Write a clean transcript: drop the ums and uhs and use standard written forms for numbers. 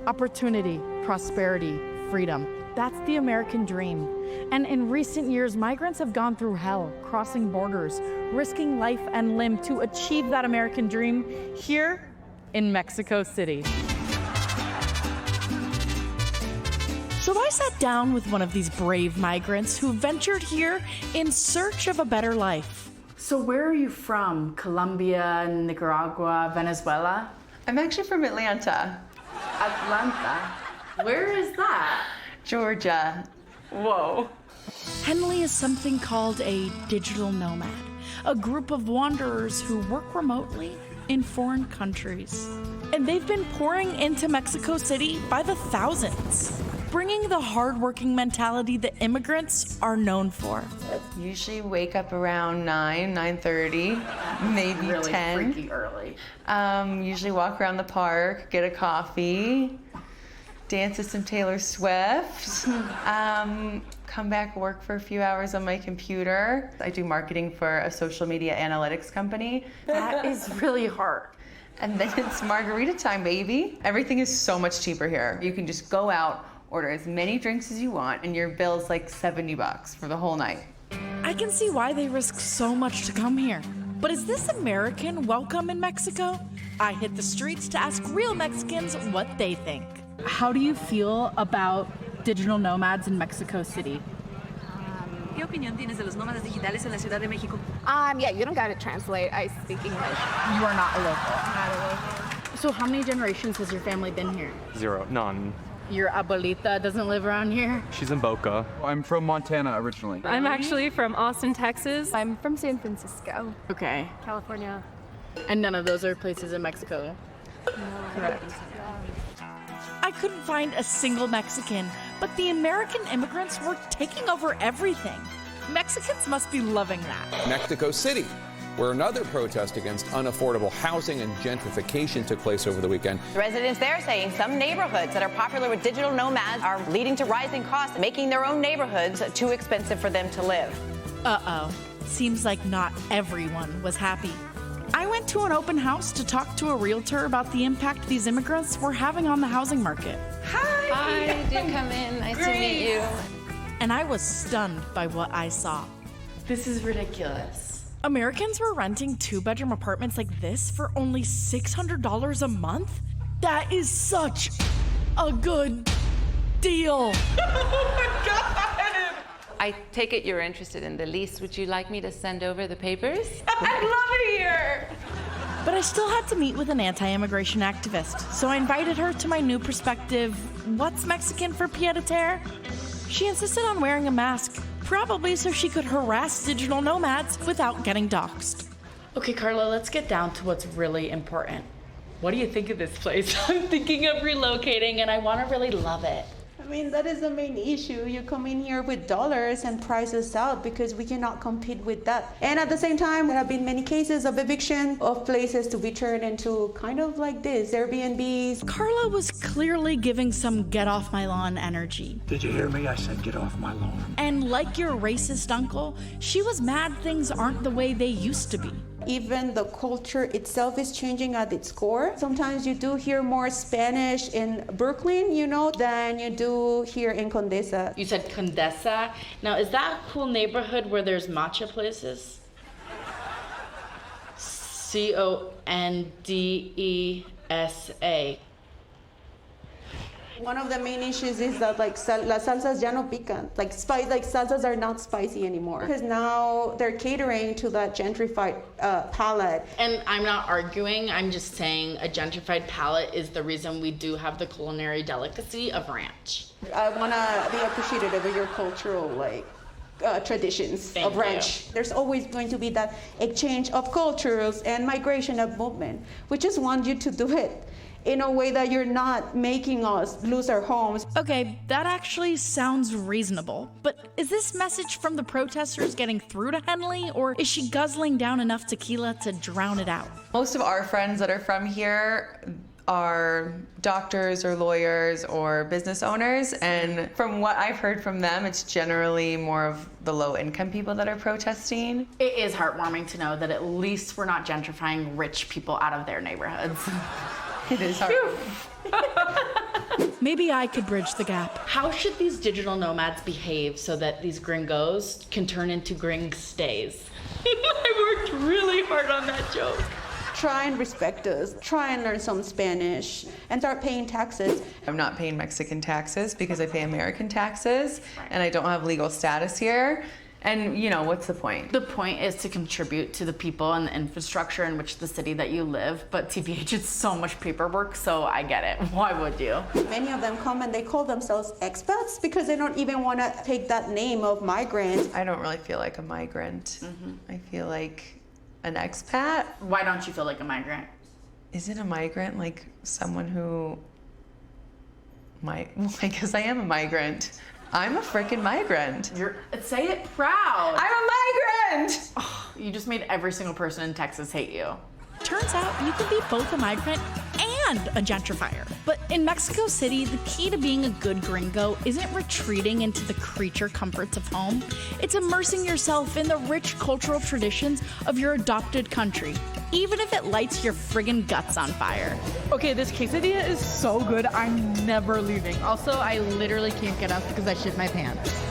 Opportunity, prosperity, freedom. That's the American dream. And in recent years, migrants have gone through hell, crossing borders, risking life and limb to achieve that American dream here in Mexico City. So I sat down with one of these brave migrants who ventured here in search of a better life. So where are you from? Colombia, Nicaragua, Venezuela? I'm actually from Atlanta. Atlanta? Where is that? Georgia. Whoa. Henley is something called a digital nomad, a group of wanderers who work remotely in foreign countries. And they've been pouring into Mexico City by the thousands, bringing the hardworking mentality that immigrants are known for. Usually wake up around 9:30, maybe really 10. Freaky early. Usually walk around the park, get a coffee, dance to some Taylor Swift, come back, work for a few hours on my computer. I do marketing for a social media analytics company. That is really hard. And then it's margarita time, baby. Everything is so much cheaper here. You can just go out, order as many drinks as you want, and your bill's like $70 for the whole night. I can see why they risk so much to come here. But is this American welcome in Mexico? I hit the streets to ask real Mexicans what they think. How do you feel about digital nomads in Mexico City? ¿Qué opinión tienes de los nómadas digitales en la Ciudad de México? Yeah, you don't gotta translate. I speak English. You are not a local. Not a local. So how many generations has your family been here? 0, none. Your abuelita doesn't live around here? She's in Boca. I'm from Montana originally. I'm actually from Austin, Texas. I'm from San Francisco, Okay. California. And none of those are places in Mexico? Correct. I couldn't find a single Mexican, but the American immigrants were taking over everything. Mexicans must be loving that. Mexico City, where another protest against unaffordable housing and gentrification took place over the weekend. Residents there saying some neighborhoods that are popular with digital nomads are leading to rising costs, making their own neighborhoods too expensive for them to live. Uh-oh. Seems like not everyone was happy. I went to an open house to talk to a realtor about the impact these immigrants were having on the housing market. Hi, do come in. Nice to meet you. And I was stunned by what I saw. This is ridiculous. Americans were renting 2-bedroom apartments like this for only $600 a month? That is such a good deal. Oh my God! I take it you're interested in the lease. Would you like me to send over the papers? I love it here. But I still had to meet with an anti-immigration activist, so I invited her to my new perspective, What's Mexican for pied-à-terre? She insisted on wearing a mask, probably so she could harass digital nomads without getting doxxed. Okay, Carla, let's get down to what's really important. What do you think of this place? I'm thinking of relocating and I want to really love it. I mean, that is the main issue. You come in here with dollars and price us out because we cannot compete with that. And at the same time, there have been many cases of eviction of places to be turned into kind of like this, Airbnbs. Carla was clearly giving some get off my lawn energy. Did you hear me? I said get off my lawn. And like your racist uncle, she was mad things aren't the way they used to be. Even the culture itself is changing at its core. Sometimes you do hear more Spanish in Brooklyn, you know, than you do here in Condesa. You said Condesa? Now, is that a cool neighborhood where there's matcha places? Condesa. One of the main issues is that like las salsas ya no pican. Like salsas are not spicy anymore. Because now they're catering to that gentrified palate. And I'm not arguing, I'm just saying a gentrified palate is the reason we do have the culinary delicacy of ranch. I want to be appreciative of your cultural traditions of ranch. There's always going to be that exchange of cultures and migration of movement. We just want you to do it in a way that you're not making us lose our homes. Okay, that actually sounds reasonable. But is this message from the protesters getting through to Henley, or is she guzzling down enough tequila to drown it out? Most of our friends that are from here are doctors or lawyers or business owners, and from what I've heard from them, it's generally more of the low-income people that are protesting. It is heartwarming to know that at least we're not gentrifying rich people out of their neighborhoods. It is hard. Maybe I could bridge the gap. How should these digital nomads behave so that these gringos can turn into gring stays? I worked really hard on that joke. Try and respect us. Try and learn some Spanish and start paying taxes. I'm not paying Mexican taxes because I pay American taxes and I don't have legal status here. And, you know, what's the point? The point is to contribute to the people and the infrastructure in which the city that you live, but TBH, it's so much paperwork, so I get it. Why would you? Many of them come and they call themselves expats because they don't even want to take that name of migrant. I don't really feel like a migrant. I feel like an expat. Why don't you feel like a migrant? Isn't a migrant like someone who well, I guess I am a migrant. I'm a freaking migrant. Say it proud. I'm a migrant! Oh, you just made every single person in Texas hate you. Turns out you can be both a migrant and a gentrifier. But in Mexico City, the key to being a good gringo isn't retreating into the creature comforts of home. It's immersing yourself in the rich cultural traditions of your adopted country, even if it lights your friggin' guts on fire. Okay, this quesadilla is so good. I'm never leaving. Also, I literally can't get up because I shit my pants.